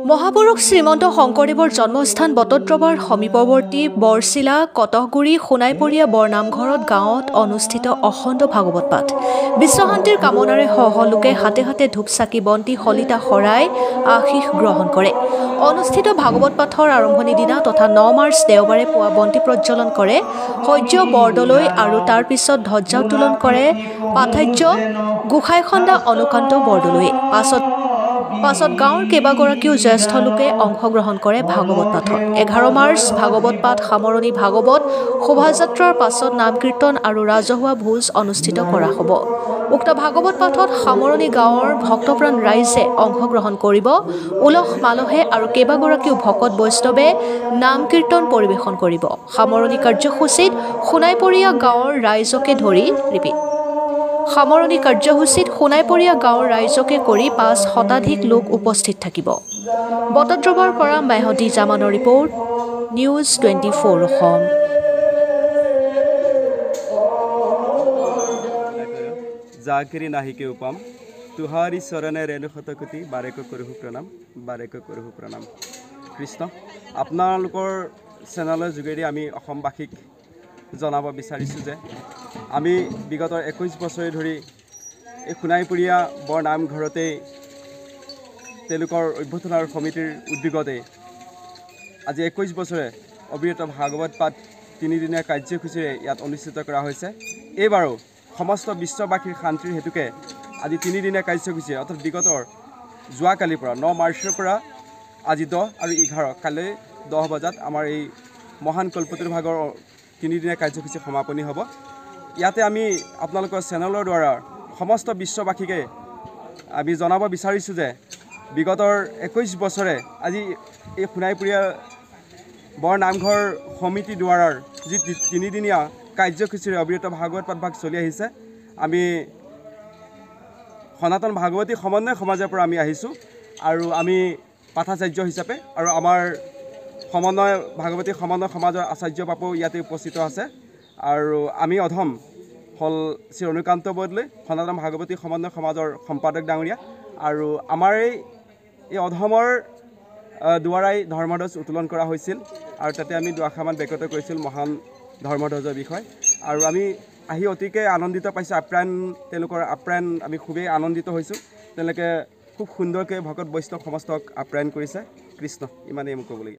মহাপুৰুষ শ্ৰীমন্ত শংকৰদেৱৰ জন্মস্থান বটদ্ৰৱাৰ সমীপৱৰ্তী বৰচিলা কটহগুৰি সোণাইপৰীয়া বৰনামঘৰত গাঁৱত অনুষ্ঠিত অখণ্ড ভাগৱত পাঠ। বিশ্বশান্তিৰ কামনাৰে সহ লোকে হাতে হাতে ধূপ চাকি বন্তি শলিতা শৰাই আশীষ গ্ৰহণ কৰে। অনুষ্ঠিত ভাগৱত পাঠৰ আৰম্ভণি দিনা তথা 9 মাৰ্চ দেওবাৰে পুৱা বন্তি প্ৰজ্বলন কৰে সহ্য বৰদলৈ আৰু তাৰ পিছত ধ্বজা উত্তোলন কৰে পাঠাৰ্য গোসাইখণ্ডা অনুকান্ত বৰদলৈয়ে। পাছত গাঁৱৰ কেইবাগৰাকীও জ্যেষ্ঠ লোকে অংশগ্ৰহণ কৰে ভাগৱত পাঠত। 11 মাৰ্চ ভাগৱত পাঠ সামৰণি ভাগৱত শোভাযাত্ৰাৰ পাছত নাম কীৰ্তন আৰু ৰাজহুৱা ভোজ অনুষ্ঠিত কৰা হ'ব। উক্ত ভাগৱত পাঠত সামৰণি গাঁৱৰ ভক্তপ্ৰাণ ৰাইজে অংশগ্ৰহণ কৰিব। উলহ মালহে আৰু কেইবাগৰাকীও ভকত বৈষ্ণৱে নাম কীৰ্তন পৰিৱেশন কৰিব। সামৰণি কাৰ্যসূচীত সোণাইপৰীয়া গাঁৱৰ ৰাইজকে কৰি 5 শতাধিক লোক উপস্থিত থাকিব। বটদ্ৰৱাৰ পৰা মেহদী জামানৰ ৰিপৰ্ট, নিউজ 24 অসম। জাকিৰি নাহিকে উপাম তুহাৰি চৰণে ৰেণু শতকোটি বাৰেক কৰোঁ প্ৰণাম। কৃষ্ণ, আপোনালোকৰ চেনেলৰ যোগেদি আমি অসমবাসীক জনাব বিচাৰিছোঁ যে আমি বিগত 21 বছৰ ধৰি এই সোণাইপৰীয়া বৰনামঘৰতেই তেওঁলোকৰ অভ্যৰ্থনা সমিতিৰ উদ্যোগতে আজি 21 বছৰে অবিৰত ভাগৱত পাঠ 3দিনীয়া কাৰ্যসূচীৰে ইয়াত অনুষ্ঠিত কৰা হৈছে। এইবাৰো সমস্ত বিশ্ববাসীৰ শান্তিৰ হেতুকে আজি 3দিনীয়া কাৰ্যসূচী অৰ্থাৎ বিগতৰ যোৱাকালিৰ পৰা 9 মাৰ্চৰ পৰা আজি 10 আৰু 11 কাইলৈ 10 বজাত আমাৰ এই মহান কল্পতৰু ভাগৰ 3দিনীয়া কাৰ্যসূচী সমাপনী হ'ব। ইয়াতে আমি আপোনালোকৰ চেনেলৰ দ্বাৰা সমস্ত বিশ্ববাসীকে আমি জনাব বিচাৰিছোঁ যে বিগতৰ 21 বছৰে আজি এই সোণাইপৰীয়া বৰনামঘৰ সমিতি দ্বাৰাৰ যি 3দিনীয়া কাৰ্যসূচীৰে অবিৰত ভাগৱত পাঠ ভাগ চলি আহিছে। আমি সনাতন ভাগৱতী সমন্বয় সমাজৰ পৰা আমি আহিছোঁ আৰু আমি পাঠাচাৰ্য হিচাপে আৰু আমাৰ ভাগৱতী সমন্বয় সমাজৰ আচাৰ্য বাপু ইয়াতে উপস্থিত আছে আৰু আমি অধম হ'ল শ্ৰী অনুকান্ত বৰদলৈ সনাতন ভাগৱতী সমন্বয় সমাজৰ সম্পাদক ডাঙৰীয়া আৰু আমাৰ এই অধমৰ দ্বাৰাই ধৰ্মধ্বজ উত্তোলন কৰা হৈছিল আৰু তাতে আমি দুআষাৰমান ব্যক্ত কৰিছিল মহান ধৰ্মধ্বজৰ বিষয় আৰু আমি আহি অতিকে আনন্দিত পাইছোঁ। তেওঁলোকৰ আপ্যায়ন আমি খুবেই আনন্দিত হৈছোঁ। তেওঁলোকে খুব সুন্দৰকৈ ভকত বৈষ্ণৱ সমস্তক আপ্যায়ন কৰিছে। কৃষ্ণ, ইমানেই মোক ক'বলগীয়া।